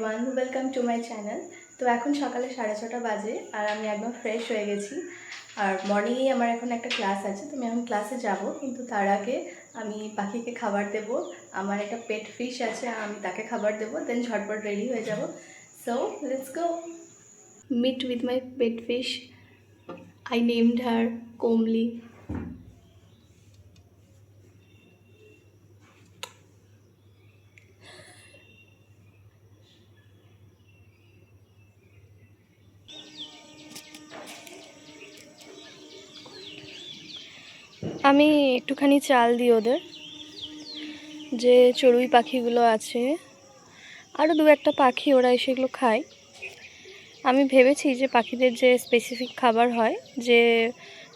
Everyone, welcome to my channel. তো এখন সকালে 6:30 বাজে আর আমি একদম ফ্রেশ হয়ে গেছি। আর মর্নিংয়েই আমার এখন একটা ক্লাস আছে, তো আমি এখন ক্লাসে যাব, কিন্তু তার আগে আমি পাখিকে খাবার দেব। আমার একটা পেট ফিশ আছে, আমি তাকে খাবার দেবো, দেন ঝটপট রেডি হয়ে যাব। So let's go meet with my pet fish. I named her Komli. আমি একটুখানি চাল দিই ওদের, যে চড়ুই পাখিগুলো আছে, আরও দু একটা পাখি ওরা সেগুলো খায়। আমি ভেবেছি যে পাখিদের যে স্পেসিফিক খাবার হয়, যে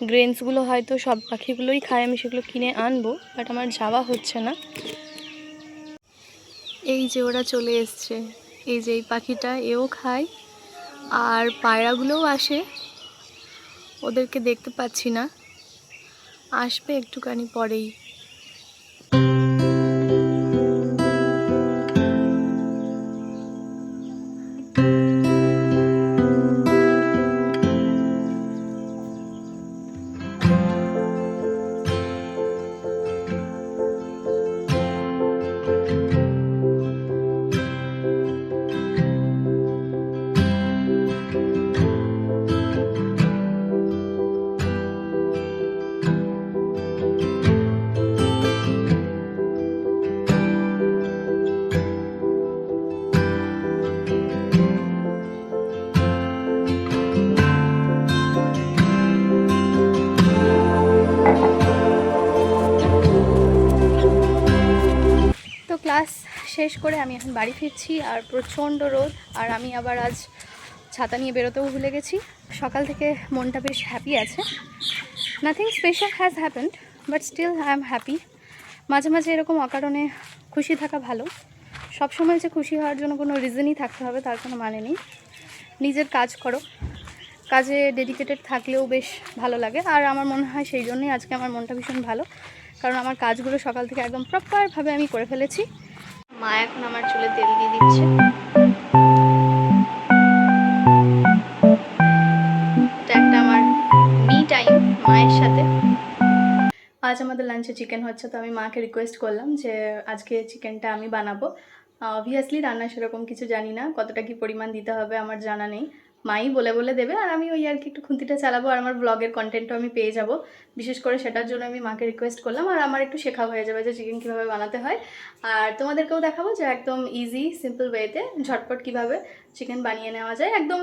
গ্রেনসগুলো হয়তো সব পাখিগুলোই খায়, আমি সেগুলো কিনে আনবো, বাট আমার যাওয়া হচ্ছে না। এই যে ওরা চলে এসছে, এই যে এই পাখিটা, এও খায়, আর পায়রাগুলোও আসে। ওদেরকে দেখতে পাচ্ছি না, আসবে একটুখানি পরেই। তো ক্লাস শেষ করে আমি এখন বাড়ি ফিরছি, আর প্রচণ্ড রোদ, আর আমি আবার আজ ছাতা নিয়ে বেরোতেও ভুলে গেছি। সকাল থেকে মনটা বেশ হ্যাপি আছে। Nothing special has happened, but still I am happy. মাঝে মাঝে এরকম অকারণে খুশি থাকা ভালো। সবসময় যে খুশি হওয়ার জন্য কোনো রিজনই থাকতে হবে তার কোনো মানে নেই। নিজের কাজ করো, কাজে ডেডিকেটেড থাকলেও বেশ ভালো লাগে। আর আমার মনে হয় সেই জন্যই আজকে আমার মনটা ভীষণ ভালো, কারণ আমার কাজগুলো সকাল থেকে একদম প্রপারভাবে আমি করে ফেলেছি। মা এখন আমার চুলে তেল দিয়ে দিচ্ছে। এটা একটা আমার মি টাইম মায়ের সাথে। আজ আমাদের লাঞ্চে চিকেন হচ্ছে, তো আমি মাকে রিকোয়েস্ট করলাম যে আজকে চিকেনটা আমি বানাবো। অবভিয়াসলি রান্না সেরকম কিছু জানি না, কতটা কি পরিমাণ দিতে হবে আমার জানা নেই। মাই বলে বলে দেবে, আর আমি ওই আর কি একটু খুন্তিটা চালাবো, আর আমার ব্লগের কন্টেন্টও আমি পেয়ে যাব। বিশেষ করে সেটার জন্য আমি মাকে রিকোয়েস্ট করলাম, আর আমার একটু শেখা হয়ে যাবে যে চিকেন কীভাবে বানাতে হয়। আর তোমাদেরকেও দেখাবো যে একদম ইজি সিম্পল ওয়েতে ঝটপট কীভাবে চিকেন বানিয়ে নেওয়া যায়, একদম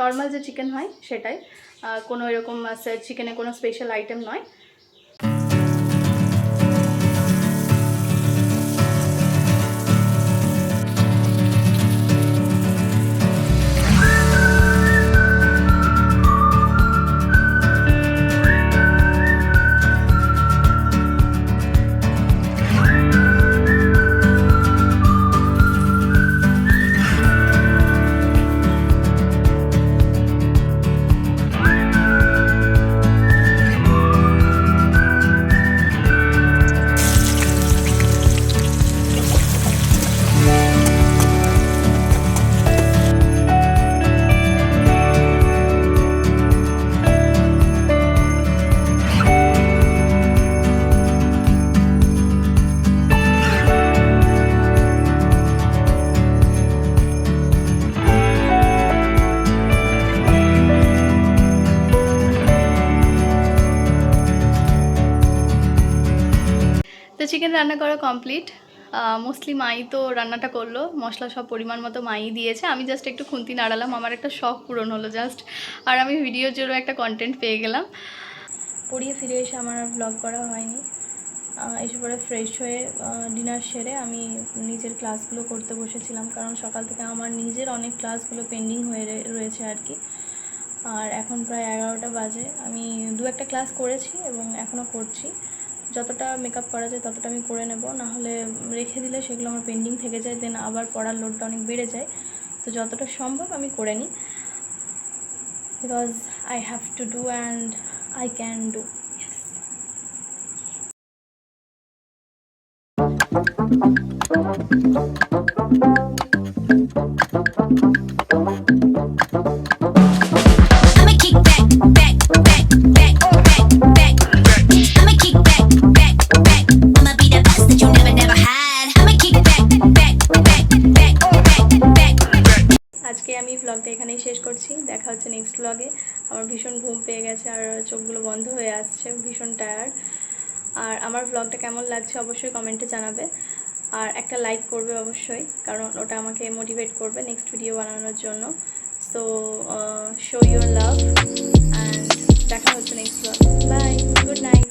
নর্মাল যে চিকেন হয় সেটাই, কোনো এরকম চিকেনে কোনো স্পেশাল আইটেম নয়। তো চিকেন রান্না করা কমপ্লিট। মোস্টলি মাই তো রান্নাটা করলো, মশলা সব পরিমাণ মতো মাই দিয়েছে, আমি জাস্ট একটু খুন্তি নাড়ালাম, আমার একটা শখ পূরণ হলো জাস্ট। আর আমি ভিডিওর জন্য একটা কন্টেন্ট পেয়ে গেলাম। পড়িয়ে ফিরে এসে আমার আর ব্লগ করা হয়নি। এসে পরে ফ্রেশ হয়ে ডিনার সেরে আমি নিজের ক্লাসগুলো করতে বসেছিলাম, কারণ সকাল থেকে আমার নিজের অনেক ক্লাসগুলো পেন্ডিং হয়ে রয়েছে আর কি। আর এখন প্রায় 11টা বাজে। আমি দু একটা ক্লাস করেছি এবং এখনও করছি। যতটা মেকআপ করা যায় ততটা আমি করে নেব, নাহলে রেখে দিলে সেগুলো আমার পেন্ডিং থেকে যায়, দেন আবার পড়ার লোডটা অনেক বেড়ে যায়। তো যতটা সম্ভব আমি করে নিই, because I have to do and I can do. Yes. Next ব্লগে। আমার ভীষণ ঘুম পেয়ে গেছে আর চোখগুলো বন্ধ হয়ে আসছে, ভীষণ টায়ার্ড। আর আমার ব্লগটা কেমন লাগছে অবশ্যই কমেন্টে জানাবে, আর একটা লাইক করবে অবশ্যই, কারণ ওটা আমাকে মোটিভেট করবে নেক্সট ভিডিও বানানোর জন্য। So show your love and দেখা হচ্ছে next blog. Bye, good night.